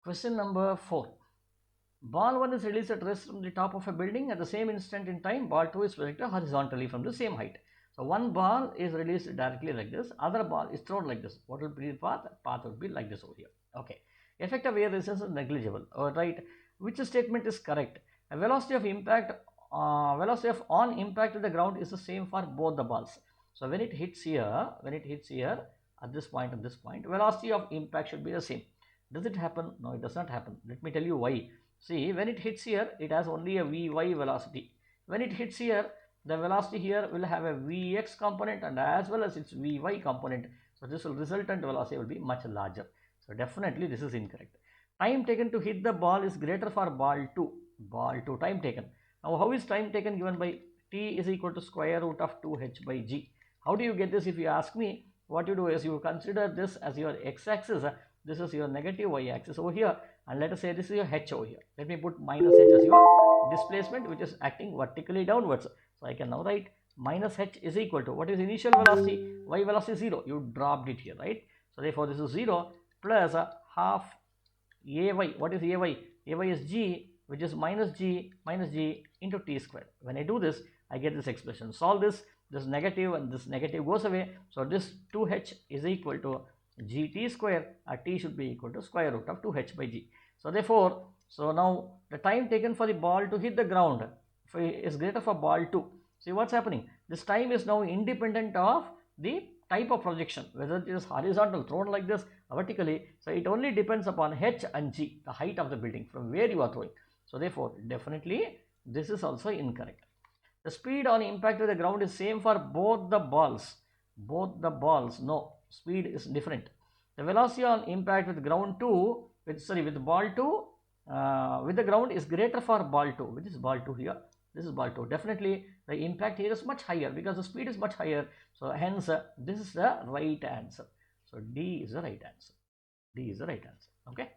Question number 4. Ball 1 is released at rest from the top of a building. At the same instant in time, ball 2 is projected horizontally from the same height. So one ball is released directly like this, other ball is thrown like this. What will be the path? Path will be like this over here. Okay. Effect of air resistance is negligible. Alright. Which statement is correct? A velocity of impact, velocity of on impact to the ground is the same for both the balls. So when it hits here, at this point and this point, velocity of impact should be the same. Does it happen? No, it does not happen. Let me tell you why. See, when it hits here, it has only a Vy velocity. When it hits here, the velocity here will have a Vx component and as well as its Vy component. So this will resultant velocity will be much larger. So definitely this is incorrect. Time taken to hit the ball is greater for ball 2. Ball 2 time taken. Now how is time taken? Given by t is equal to square root of 2h by g. How do you get this? If you ask me, what you do is you consider this as your x-axis. This is your negative y-axis over here, and let us say this is your h over here. Let me put minus h as your displacement, which is acting vertically downwards. So I can now write minus h is equal to, what is initial velocity? Y velocity 0. You dropped it here, right? So therefore this is 0 plus half ay. What is ay? Ay is g, which is minus g into t squared. When I do this, I get this expression. Solve this. This negative and this negative goes away. So this 2h is equal to gt square, t should be equal to square root of 2h by g. So therefore, now the time taken for the ball to hit the ground is greater for ball 2. See what's happening? This time is now independent of the type of projection, whether it is horizontal, thrown like this, vertically. So it only depends upon h and g, the height of the building from where you are throwing. So therefore, definitely this is also incorrect. The speed on impact with the ground is same for both the balls. Both the balls, no, speed is different. The velocity on impact with ground 2, with ball 2, with the ground is greater for ball 2, which is ball 2 here. This is ball 2. Definitely the impact here is much higher because the speed is much higher. So hence this is the right answer. So D is the right answer. D is the right answer. Okay.